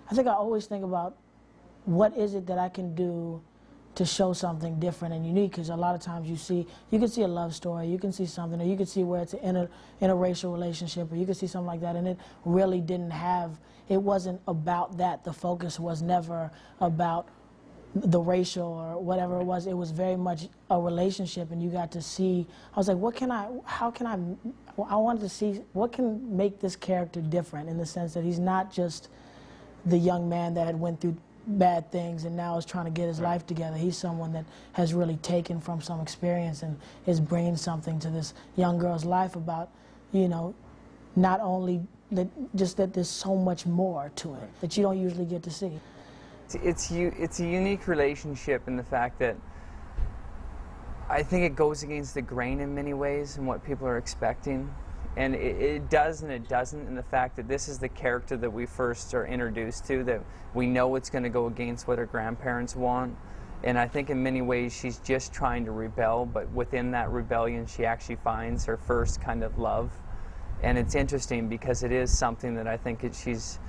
I think I always think about what is it that I can do to show something different and unique, because a lot of times you can see a love story, you can see something, or you can see where it's an interracial relationship, or you can see something like that, and it really it wasn't about that. The focus was never about the racial or whatever it was. It was very much a relationship, and you got to see, I was like, I wanted to see what can make this character different, in the sense that he's not just the young man that had went through bad things and now is trying to get his life together. He's someone that has really taken from some experience and is bringing something to this young girl's life about, you know, not only that, just that there's so much more to it that you don't usually get to see. It's a unique relationship in the fact that I think it goes against the grain in many ways and what people are expecting. And it does and it doesn't, in the fact that this is the character that we first are introduced to, that we know it's going to go against what her grandparents want. And I think in many ways she's just trying to rebel, but within that rebellion she actually finds her first kind of love. And it's interesting because it is something that I think she's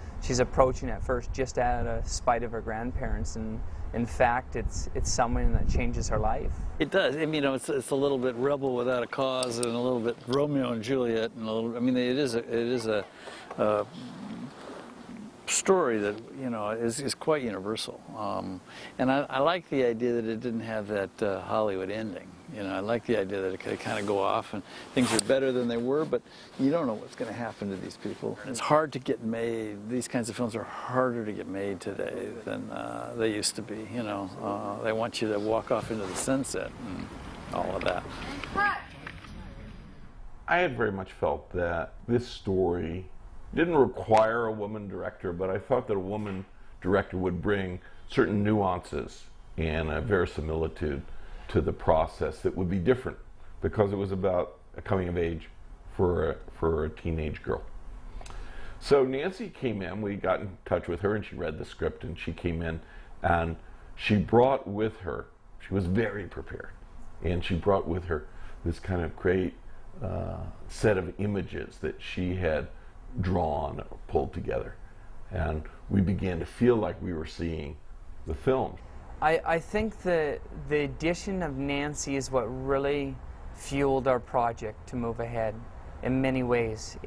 approaching at first just out of spite of her grandparents, and in fact it's someone that changes her life. It does. I mean, you know, it's a little bit Rebel Without a Cause, and a little bit Romeo and Juliet, and a little. I mean, it is a story that, you know, is quite universal. And I like the idea that it didn't have that Hollywood ending. You know, I like the idea that it could kind of go off and things are better than they were, but you don't know what's going to happen to these people. It's hard to get made. These kinds of films are harder to get made today than they used to be. You know, they want you to walk off into the sunset and all of that. I had very much felt that this story didn't require a woman director, but I thought that a woman director would bring certain nuances and a verisimilitude to the process that would be different, because it was about a coming of age for a teenage girl. So Nancy came in, we got in touch with her, and she read the script, and she came in and she brought with her, she was very prepared, and she brought with her this kind of great set of images that she had drawn or pulled together, and we began to feel like we were seeing the film. I think the addition of Nancy is what really fueled our project to move ahead in many ways.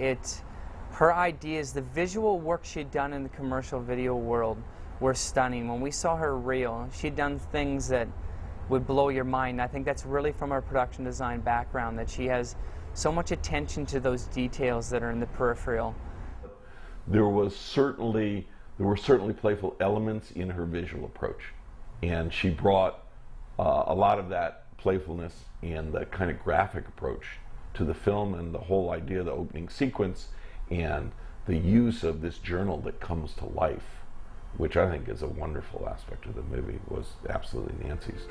Her ideas, the visual work she'd done in the commercial video world were stunning. When we saw her reel, she'd done things that would blow your mind. I think that's really from her production design background, that she has so much attention to those details that are in the peripheral. There were certainly playful elements in her visual approach, and she brought a lot of that playfulness and the kind of graphic approach to the film, and the whole idea of the opening sequence and the use of this journal that comes to life, which I think is a wonderful aspect of the movie, was absolutely Nancy's.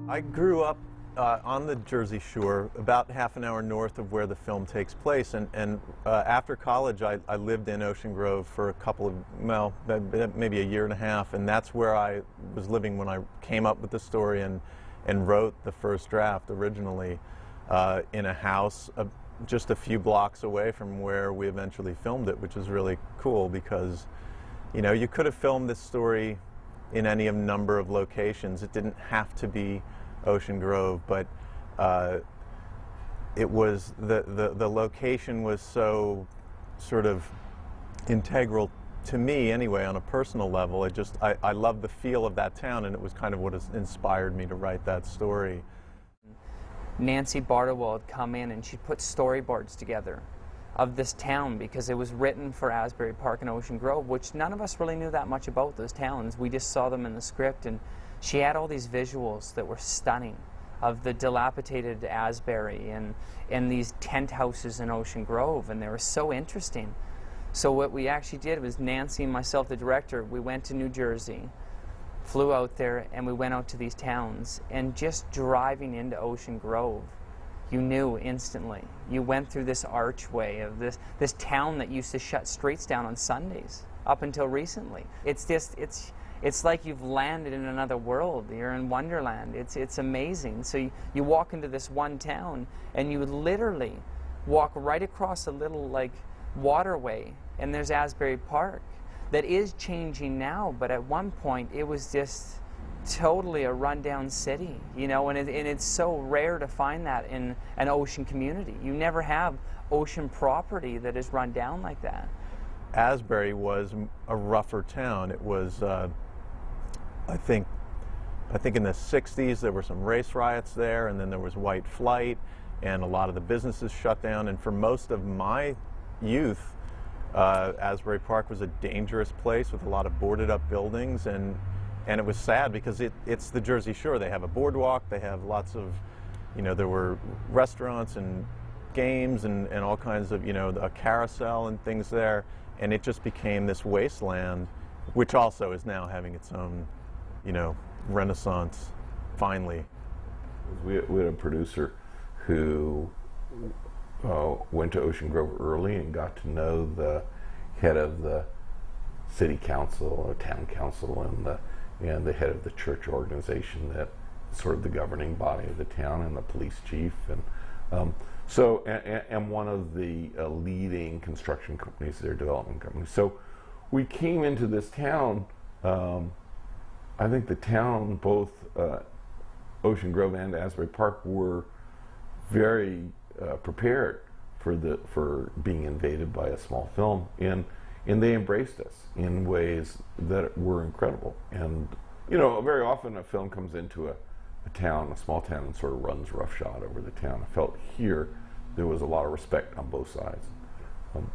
I grew up on the Jersey Shore, about half an hour north of where the film takes place, and after college I lived in Ocean Grove for a couple of, well, maybe a year and a half, and that's where I was living when I came up with the story and wrote the first draft originally in a house just a few blocks away from where we eventually filmed it, which was really cool because, you know, you could have filmed this story in any number of locations. It didn't have to be Ocean Grove, but it was the location was so sort of integral to me anyway, on a personal level. I love the feel of that town, and it was kind of what has inspired me to write that story. Nancy Bartowell had come in and she put storyboards together of this town because it was written for Asbury Park and Ocean Grove, which none of us really knew that much about those towns. We just saw them in the script, and she had all these visuals that were stunning of the dilapidated Asbury and these tent houses in Ocean Grove, and they were so interesting. So what we actually did was, Nancy and myself, the director, we went to New Jersey, flew out there, and we went out to these towns, and just driving into Ocean Grove, you knew instantly. You went through this archway of this town that used to shut streets down on Sundays up until recently. It's it's like you've landed in another world. You're in Wonderland. It's amazing. So you walk into this one town, and you literally walk right across a little like waterway, and there's Asbury Park that is changing now, but at one point it was just totally a rundown city, you know, and it's so rare to find that in an ocean community. You never have ocean property that is run down like that. Asbury was a rougher town. It was, I think in the 60s there were some race riots there, and then there was white flight, and a lot of the businesses shut down. And for most of my youth, Asbury Park was a dangerous place with a lot of boarded up buildings, and it was sad because it's the Jersey Shore. They have a boardwalk, they have lots of, you know, there were restaurants and games and all kinds of, you know, a carousel and things there, and it just became this wasteland, which also is now having its own, you know, renaissance, finally. We had a producer who went to Ocean Grove early and got to know the head of the city council or town council and the head of the church organization that sort of the governing body of the town, and the police chief, and and one of the leading construction companies, their development companies. So we came into this town. I think the town, both Ocean Grove and Asbury Park, were very prepared for being invaded by a small film, and they embraced us in ways that were incredible. And you know, very often a film comes into a town, a small town, and sort of runs roughshod over the town. I felt here there was a lot of respect on both sides.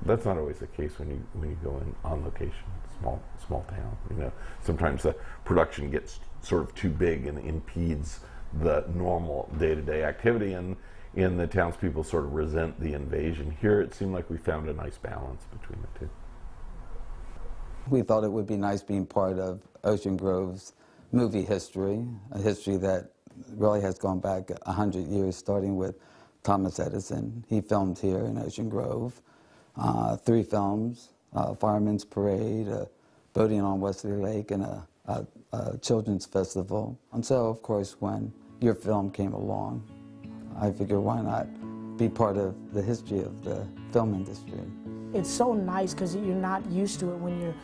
That's not always the case when you go in on location, small town. You know, sometimes the production gets sort of too big and impedes the normal day-to-day activity, and the townspeople sort of resent the invasion. Here it seemed like we found a nice balance between the two. We thought it would be nice being part of Ocean Grove's movie history, a history that really has gone back 100 years, starting with Thomas Edison. He filmed here in Ocean Grove. 3 films, Fireman's Parade, Boating on Wesley Lake, and a children's festival. And so, of course, when your film came along, I figured, why not be part of the history of the film industry? It's so nice because you're not used to it when you're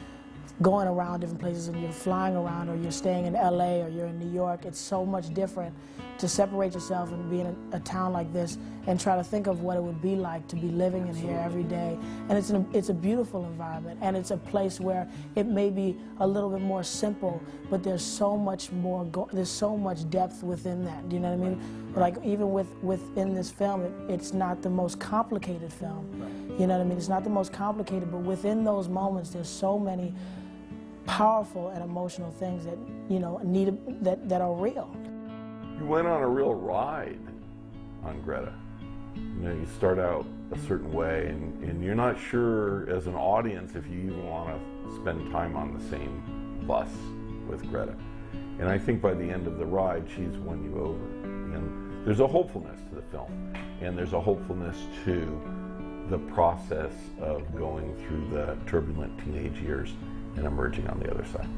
going around different places and you're flying around, or you're staying in LA, or you're in New York. It's so much different to separate yourself and be in a town like this and try to think of what it would be like to be living in here every day. And it's a beautiful environment, and it's a place where it may be a little bit more simple, but there's so much more, there's so much depth within that. Do you know what I mean? Like even within this film, it's not the most complicated film. You know what I mean? It's not the most complicated, but within those moments, there's so many powerful and emotional things that, you know, that are real. You went on a real ride on Greta. You know, you start out a certain way, and you're not sure as an audience if you even want to spend time on the same bus with Greta. And I think by the end of the ride, she's won you over. And there's a hopefulness to the film, and there's a hopefulness to the process of going through the turbulent teenage years and emerging on the other side.